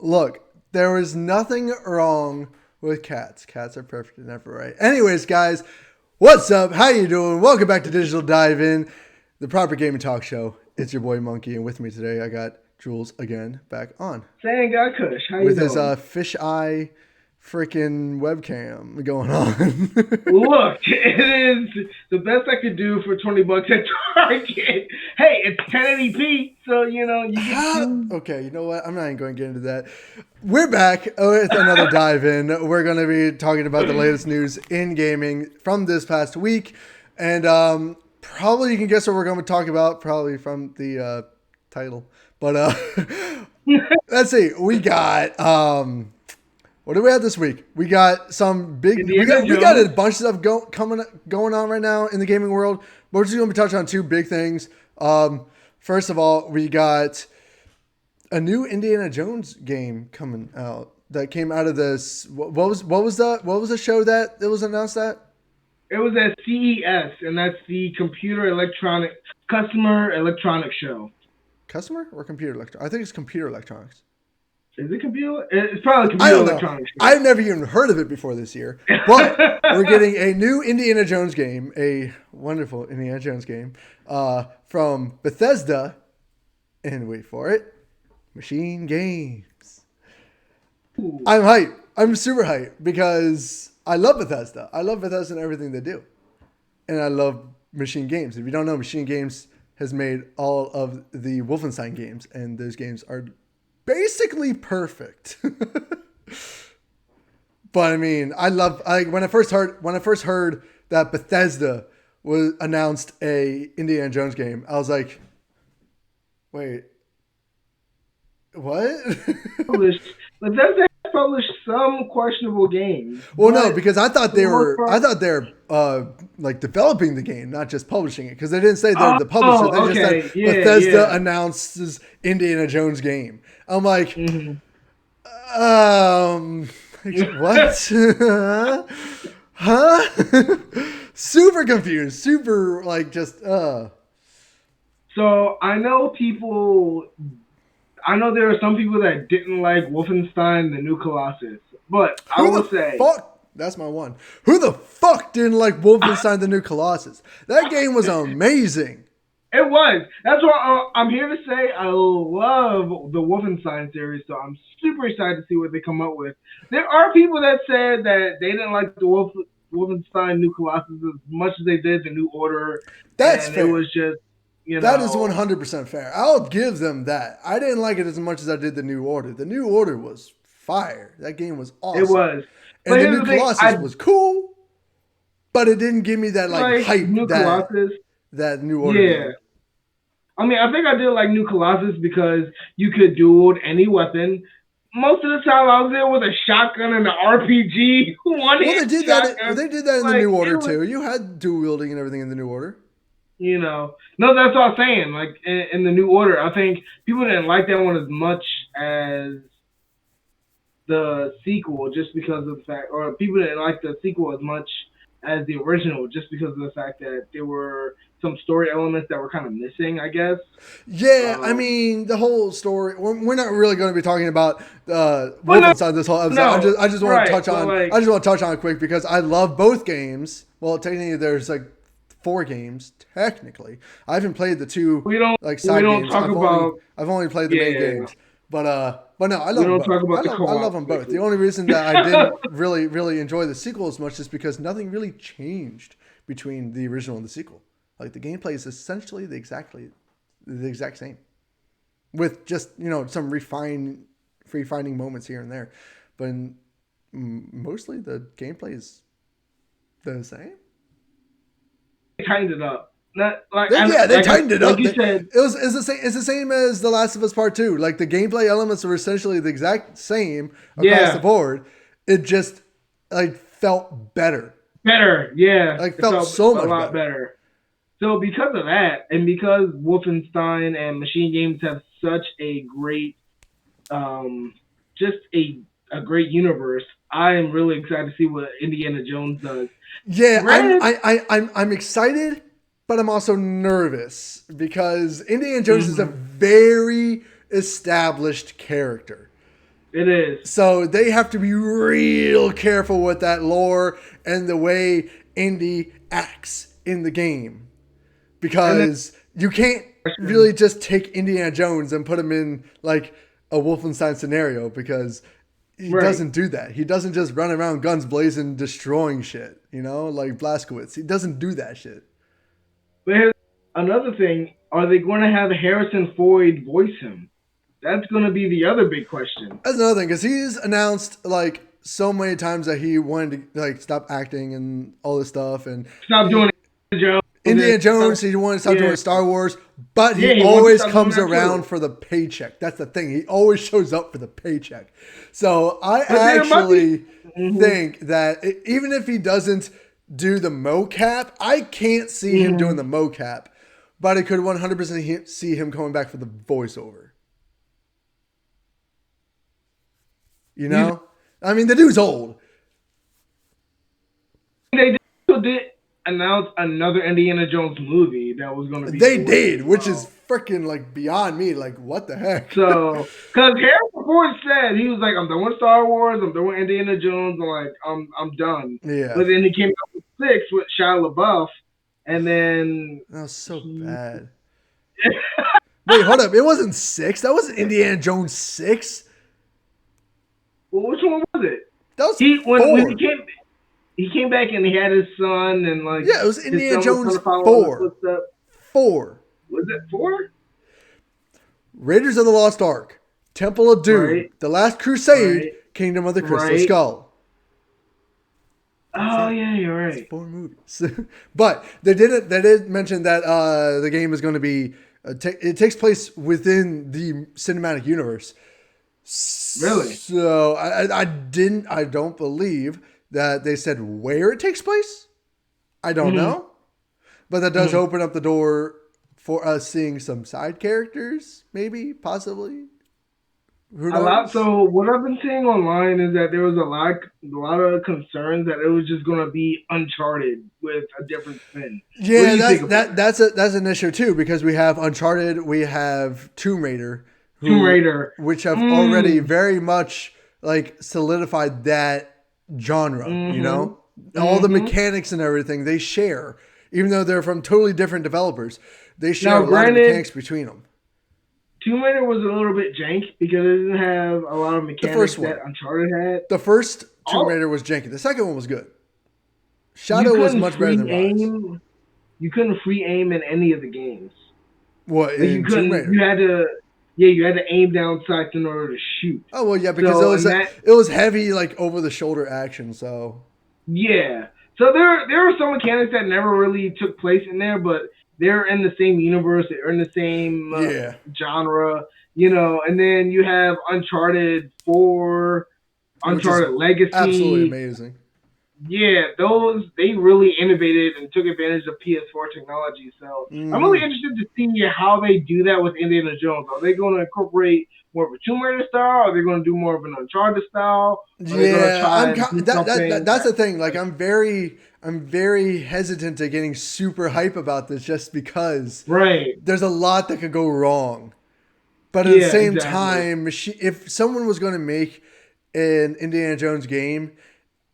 Look, there was nothing wrong with cats. Cats are perfect and never right. Anyways, guys, what's up? How you doing? Welcome back to Digital Dive In, the proper gaming talk show. It's your boy Monkey, and with me today I got Jules again back on Saying God Kush, how you with doing? his fisheye freaking webcam going on. Look, it is the best I could do for $20 at Target. Hey, it's 1080p, so you get Okay, you know what? I'm not even going to get into that. We're back with another dive in. We're going to be talking about the latest news in gaming from this past week, and probably you can guess what we're going to talk about. Probably from the title, but let's see. We got what do we have this week? We got some big. We got a bunch of stuff going on right now in the gaming world. But we're just going to be touching on two big things. First of all, we got a new Indiana Jones game coming out that came out of this. What was the show that it was announced at? It was at CES, and that's the Customer Electronics Show. Customer or computer electronics? I think it's computer electronics. Is it computer? It's probably computer electronics. I've never even heard of it before this year. But we're getting a new Indiana Jones game, a wonderful Indiana Jones game from Bethesda, and wait for it, MachineGames. I'm hyped. I'm super hyped because I love Bethesda. I love Bethesda and everything they do. And I love MachineGames. If you don't know, MachineGames has made all of the Wolfenstein games, and those games are basically perfect. But I mean, when I first heard that Bethesda was announced a Indiana Jones game, I was like, wait, what? Bethesda published some questionable games. Well, no, because I thought they were like developing the game, not just publishing it, because they didn't say they're the publisher. They just said Bethesda announces Indiana Jones game. I'm like, what? Huh? Super confused. Super like just. So I know there are some people that didn't like Wolfenstein: The New Colossus, but I will say, that's my one. Who the fuck didn't like Wolfenstein: The New Colossus? That game was amazing. It was. That's why I'm here to say I love the Wolfenstein series, so I'm super excited to see what they come up with. There are people that said that they didn't like the Wolfenstein New Colossus as much as they did the New Order. That's fair. It was just, that is 100% fair. I'll give them that. I didn't like it as much as I did the New Order. The New Order was fire. That game was awesome. It was. And the New Colossus was cool, but it didn't give me that hype that New Order did. I mean, I think I did like New Colossus because you could dual any weapon. Most of the time I was there with a shotgun and an RPG. They did that in the New Order too. You had dual wielding and everything in the New Order. No, that's what I'm saying. Like in the New Order, I think people didn't like that one as much as the sequel, just because of the fact, or people didn't like the sequel as much as the original, just because of the fact that there were some story elements that were kind of missing, I guess. Yeah, I mean, the whole story. We're not really going to be talking about Wolfenstein this whole episode. No, I just want to touch on. I just want to touch on it quick because I love both games. Well, technically, there's 4 games technically. I haven't played the two side games. I've only played the main games. But no, I love them both. I love them both. The only reason that I didn't really enjoy the sequel as much is because nothing really changed between the original and the sequel. Like the gameplay is essentially the exact same, with just some refining moments here and there, but mostly the gameplay is the same. They tightened it up. They tightened it up. Like you said, it's the same as The Last of Us Part 2. Like the gameplay elements were essentially the exact same across the board. It just felt better. It felt so much a lot better. So because of that, and because Wolfenstein and MachineGames have such a great, just a great universe, I am really excited to see what Indiana Jones does. Yeah, I'm excited, but I'm also nervous because Indiana Jones is a very established character. It is. So they have to be real careful with that lore and the way Indy acts in the game. And then Because you can't really just take Indiana Jones and put him in like a Wolfenstein scenario because he right. doesn't do that. He doesn't just run around guns blazing, destroying shit, like Blazkowicz. He doesn't do that shit. But here's another thing: are they going to have Harrison Ford voice him? That's going to be the other big question. That's another thing because he's announced like so many times that he wanted to like stop acting and all this stuff and Stop doing it, Joe. Indiana Jones, he wanted to stop doing Star Wars, but he he always comes around for the paycheck. That's the thing. He always shows up for the paycheck. So I actually think that even if he doesn't do the mocap, I can't see him doing the mocap, but I could 100% see him coming back for the voiceover. You know? I mean, the dude's old. They did announce another Indiana Jones movie that was going to be. They did, which is freaking like beyond me. Like, what the heck? So, because Harrison Ford said he was like, "I'm done with Star Wars. I'm done with Indiana Jones. I'm done." Yeah. But then he came out with 6 with Shia LaBeouf, and then that was so bad. Wait, hold up! It wasn't 6. That wasn't Indiana Jones 6. Well, which one was it? That was 4. When he came back and he had his son and like it was Indiana Jones 4. 4. Was it 4? Raiders of the Lost Ark, Temple of Doom, The Last Crusade, Kingdom of the Crystal Skull. Oh yeah, you're right. It's 4 movies, but they did mention that the game is going to be it takes place within the cinematic universe. Really? So I don't believe that they said where it takes place. I don't know. But that does open up the door for us seeing some side characters, maybe, possibly. Who knows? So what I've been seeing online is that there was a lot of concerns that it was just going to be Uncharted with a different spin. Yeah, that's an issue too because we have Uncharted, we have Tomb Raider, which have already very much like solidified that genre. You know, all the mechanics and everything they share, even though they're from totally different developers, they share a lot of mechanics between them. Tomb Raider was a little bit jank because it didn't have a lot of mechanics that Uncharted had. The first Tomb Raider was janky. The second one was good. Shadow was much better than Rise. You couldn't free aim in any of the games. What, in Tomb Raider? You had to aim down sights in order to shoot. Oh, well, yeah, because it was heavy, like, over-the-shoulder action, so... Yeah. So there are some mechanics that never really took place in there, but they're in the same universe. They're in the same genre, and then you have Uncharted 4, Uncharted Legacy. Absolutely amazing. Yeah, they really innovated and took advantage of PS4 technology. So I'm really interested to see how they do that with Indiana Jones. Are they going to incorporate more of a Tomb Raider style? Are they going to do more of an Uncharted style? That's the thing. Like, I'm very hesitant to getting super hype about this just because there's a lot that could go wrong. But at the same time, if someone was going to make an Indiana Jones game,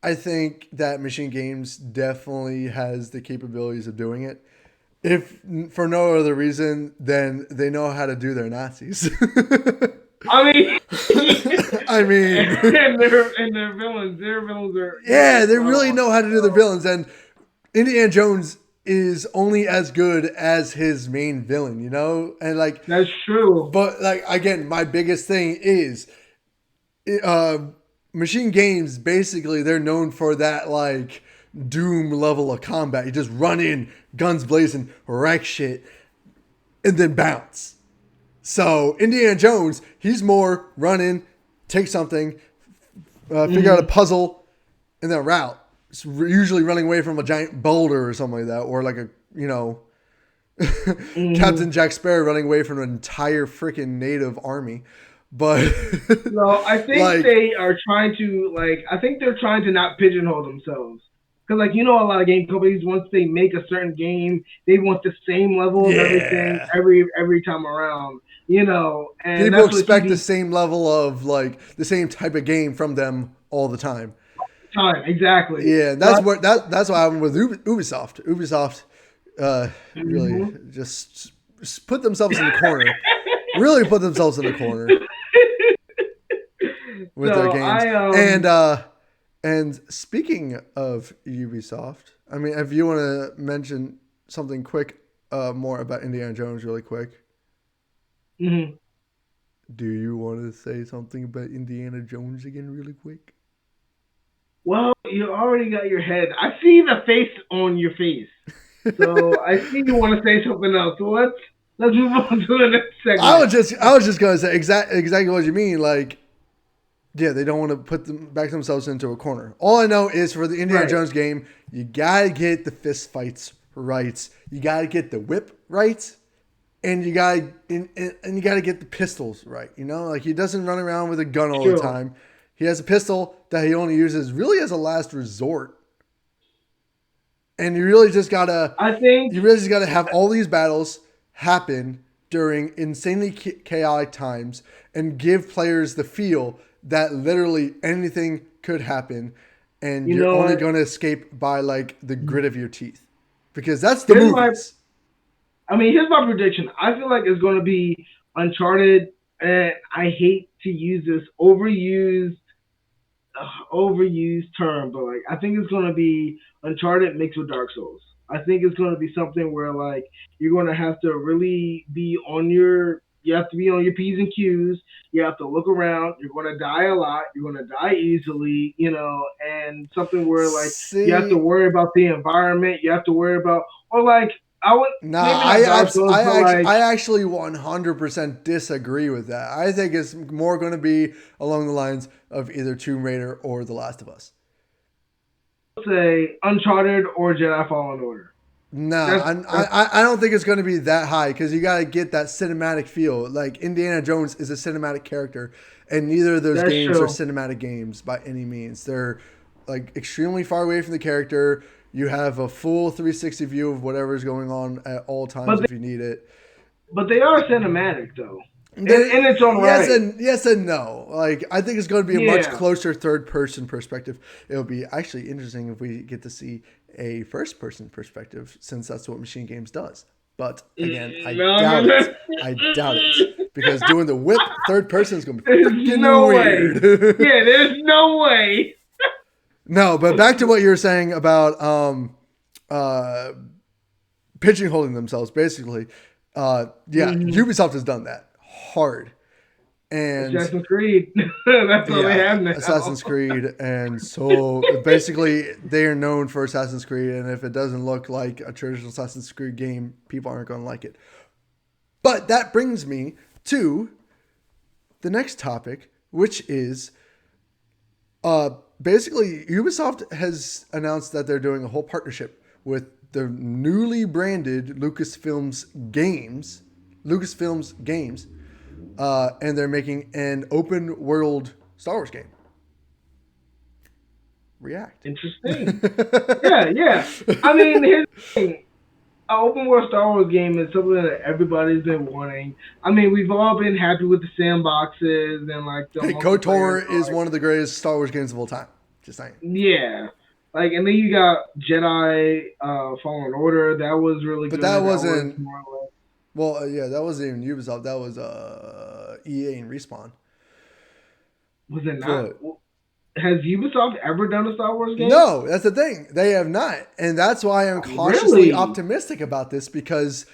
I think that MachineGames definitely has the capabilities of doing it. If for no other reason than they know how to do their Nazis. I mean, and their villains are they really know how to do their villains, and Indiana Jones is only as good as his main villain, and like that's true. But like again, my biggest thing is, MachineGames basically they're known for that like Doom level of combat. You just run in, guns blazing, wreck shit, and then bounce. So Indiana Jones, he's more run in, take something, figure out a puzzle, and then route. It's usually running away from a giant boulder or something like that, or like Captain Jack Sparrow running away from an entire freaking native army. But no, I think they are trying to they're trying to not pigeonhole themselves. Because, a lot of game companies, once they make a certain game, they want the same level of everything every time around. and People that's what expect the TV same level of like the same type of game from them all the time. time exactly. Yeah, So, that's what happened with Ubisoft. Ubisoft really mhm. just put themselves in the corner. Really put themselves in the corner with their so games. I And speaking of Ubisoft, I mean, if you want to mention something quick more about Indiana Jones, really quick. mhm. Do you want to say something about Indiana Jones again, really quick? Well, you already got your head. I see the face on your face. So I see you want to say something else. So let's move on to the next segment. I was just gonna say exactly what you mean. Like, yeah, they don't want to back themselves into a corner. All I know is for the Indiana Right. Jones game, you gotta get the fist fights right. You gotta get the whip right, and you gotta get the pistols right. You know, like he doesn't run around with a gun all the Sure. time. He has a pistol that he only uses really as a last resort. And I think you really just gotta have all these battles happen during insanely chaotic times and give players the feel that literally anything could happen, and you you're know only what. gonna escape by like the grit of your teeth, because that's the Here's my. movies. I mean, here's my prediction. I feel like it's going to be Uncharted, and I hate to use this overused term, but like I think it's gonna be Uncharted mixed with Dark Souls. I think it's gonna be something where like you're gonna have to really be on your you have to be on your P's and Q's. You have to look around. You're gonna die a lot. You're gonna die easily, and something where like you have to See, worry about the environment. You have to worry about or like I would nah, maybe not Dark Souls, but like I actually 100% disagree with that. I think it's more going to be along the lines of either Tomb Raider or The Last of Us. say Uncharted or Jedi Fallen Order. Nah, That's I don't think it's going to be that high because you got to get that cinematic feel. Like Indiana Jones is a cinematic character, and neither of those that's games are true. cinematic games by any means. They're like extremely far away from the character. You have a full 360 view of whatever's going on at all times But if you need it. But they are cinematic though, in its own Yes right. and yes and no. Like I think it's going to be a much Yeah. closer third person perspective. It'll be actually interesting if we get to see a first person perspective, since that's what Machine Games does. But again, I No, no, doubt no. it. I doubt it because doing the whip third person is going to be There's freaking no way. weird. Yeah, there's no way. No, but back to what you were saying about uh, pigeonholing themselves. Basically, yeah, Mm-hmm. Ubisoft has done that hard. And Assassin's Creed. That's all they yeah, have now. Assassin's Creed, and so basically they are known for Assassin's Creed, and if it doesn't look like a traditional Assassin's Creed game, people aren't going to like it. But that brings me to the next topic, which is basically Ubisoft has announced that they're doing a whole partnership with the newly branded Lucasfilms Games, and they're making an open world Star Wars game. React. Interesting. Yeah, yeah. I mean, here's the thing. An open world Star Wars game is something that everybody's been wanting. I mean, we've all been happy with the sandboxes and like the Hey, multiplayer. KOTOR is one of the greatest Star Wars games of all time. Just saying. Yeah. Like, and then you got Jedi Fallen Order. That was really But good. that That was wasn't. more or less. Well, yeah, that wasn't even Ubisoft. That was EA and Respawn. Was it not? But Has Ubisoft ever done a Star Wars game? no, that's the thing. They have not. And that's why I'm cautiously Really? optimistic about this, because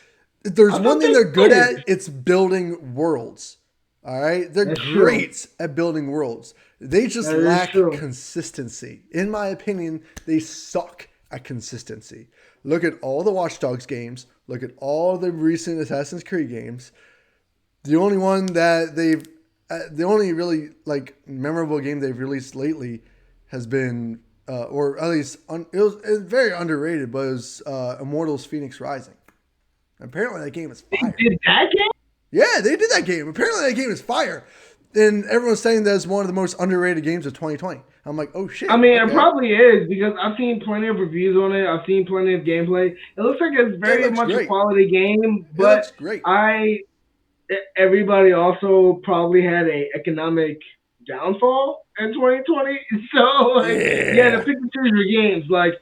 if there's I one thought thing they they're good did. at, it's building worlds. All right? They're That's true. great at building worlds. They just That is lack true. consistency. In my opinion, they suck at consistency. Look at all the Watch Dogs games, look at all the recent Assassin's Creed games. The only one that the only really like memorable game they've released lately has been, or at least it was very underrated, but it was Immortals: Phoenix Rising. Apparently, that game is They fire. did that game? Yeah, they did that game. Apparently, that game is fire, and everyone's saying that it's one of the most underrated games of 2020. I'm like, oh shit. I mean, it Okay, probably is because I've seen plenty of reviews on it. I've seen plenty of gameplay. It looks like it's it very looks much a great. quality game, It but looks great. I everybody also probably had a economic downfall in 2020. So like, yeah, to Yeah. pick and choose your games, like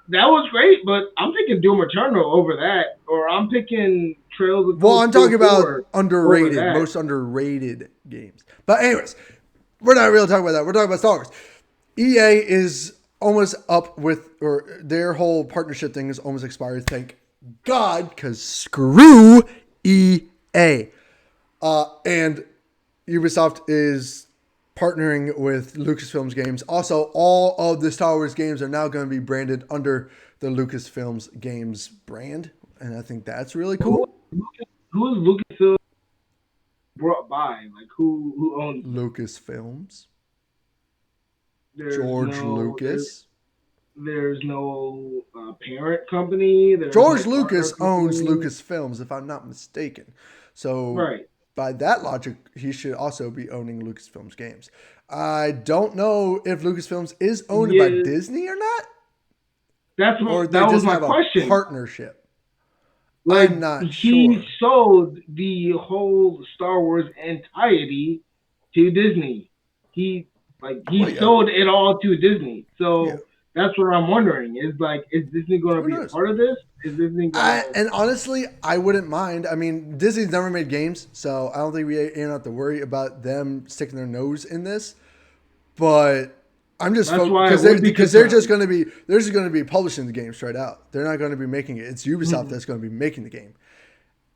that was great, but I'm picking Doom Eternal over that, or I'm picking Trails of Well, Cold I'm Steel talking 4 about over underrated, that. most underrated games. But anyways, we're not really talking about that. We're talking about Star Wars. EA is almost up with, or their whole partnership thing is almost expired. Thank God, because screw EA. And Ubisoft is partnering with Lucasfilms Games. Also, all of the Star Wars games are now going to be branded under the Lucasfilms Games brand. And I think that's really Who cool. who is Lucasfilm brought by? Like who owns them? Lucasfilms. There's George no there's Lucas. there's no parent company. There's no George partner Lucas owns company. Lucasfilms, if I'm not mistaken. So, Right. by that logic, he should also be owning Lucasfilms games. I don't know if Lucasfilms is owned by Yeah, Disney or not, that's or what they that was just my have a question. partnership. Like I'm not he sure. sold the whole Star Wars entirety to Disney. He he Well, yeah, sold it all to Disney. yeah. So that's what I'm wondering. Is like, is Disney going to Who be a knows? part of this? Is Disney going to? And honestly, I wouldn't mind. I mean, Disney's never made games, so I don't think we ain't have to worry about them sticking their nose in this. But I'm just That's why I because would be they're just concerned. going to be publishing the game straight out. They're not going to be making it. It's Ubisoft that's going to be making the game,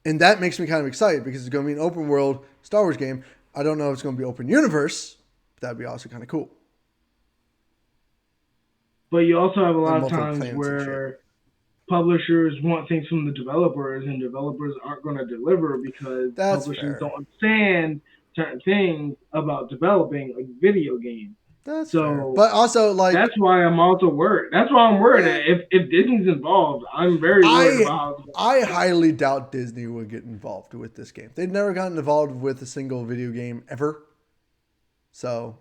and that makes me kind of excited because it's going to be an open world Star Wars game. I don't know if it's going to be open universe. But that'd be also kind of cool, But you also have a like lot of multiple times planets and shit. where publishers want things from the developers and developers aren't going to deliver because That's publishers fair. don't understand certain things about developing a video game. That's fair. So But also, that's like, why I'm also worried. That's why I'm worried. eh, If Disney's involved, I'm very worried I about how it's going I to play. highly doubt Disney would get involved with this game. They've never gotten involved with a single video game ever. So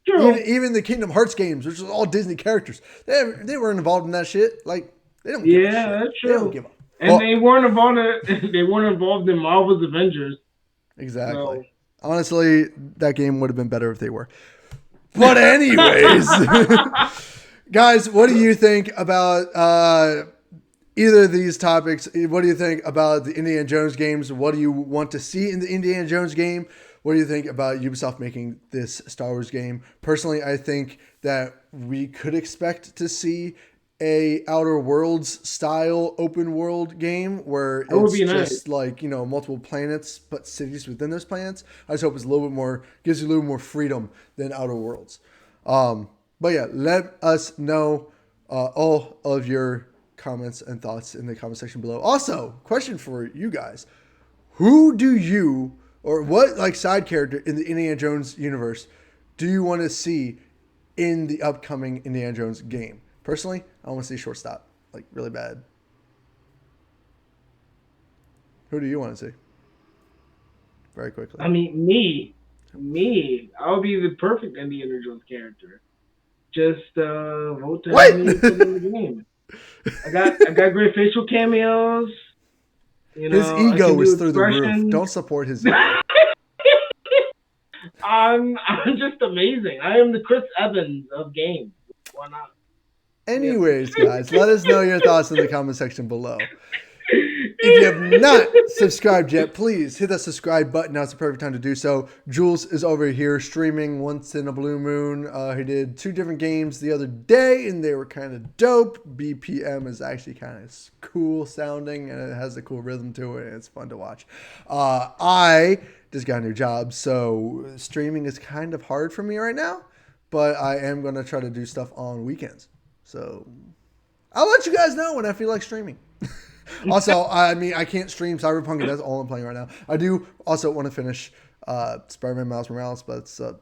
True. even the Kingdom Hearts games, which was all Disney characters, they weren't involved in that shit. Like they don't give a Yeah, shit. that's They don't true. give a And fuck. they weren't involved. They weren't involved in Marvel's Avengers. Exactly. So Honestly, that game would have been better if they were. But anyways, guys, what do you think about either of these topics? What do you think about the Indiana Jones games? What do you want to see in the Indiana Jones game? What do you think about Ubisoft making this Star Wars game? Personally, I think that we could expect to see a Outer Worlds style open world game where that would it's be nice. just like, multiple planets but cities within those planets. I just hope it's a little bit more, gives you a little more freedom than Outer Worlds. But yeah, let us know all of your comments and thoughts in the comment section below. Also, question for you guys: who do you, or what like side character in the Indiana Jones universe do you want to see in the upcoming Indiana Jones game? Personally, I want to see shortstop, like really bad. Who do you want to see? Very quickly. I mean, me, I'll be the perfect Indiana Jones character. Just vote to have Wait. me put in the game. I got great facial cameos. His I can ego do is through the roof. expressions. Don't support his ego. I'm just amazing. I am the Chris Evans of games. Why not? Yeah. Anyways, guys, let us know your thoughts in the comment section below. If you have not subscribed yet, please hit that subscribe button. Now's the perfect time to do so. Jules is over here streaming once in a blue moon. He did 2 different games the other day, and they were kind of dope. BPM is actually kind of cool sounding, and it has a cool rhythm to it, and it's fun to watch. I just got a new job, so streaming is kind of hard for me right now, but I am going to try to do stuff on weekends. So I'll let you guys know when I feel like streaming. Also, I mean, I can't stream Cyberpunk, and that's all I'm playing right now. I do also want to finish Spider-Man Miles Morales, but it's a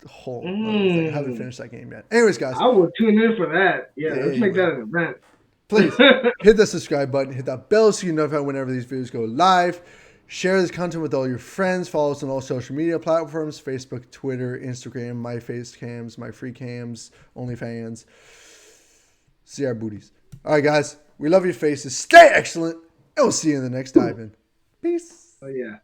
whole other thing. I haven't Mm, finished that game yet. Anyways, guys, I will tune in for that. Yeah, yeah, let's you make that will. an event. Please hit the subscribe button, hit that bell so you know whenever these videos go live. Share this content with all your friends. Follow us on all social media platforms: Facebook, Twitter, Instagram, my face cams, my free cams, OnlyFans. See our booties. All right, guys. We love your faces. Stay excellent. And we'll see you in the next dive in. Peace. Oh yeah.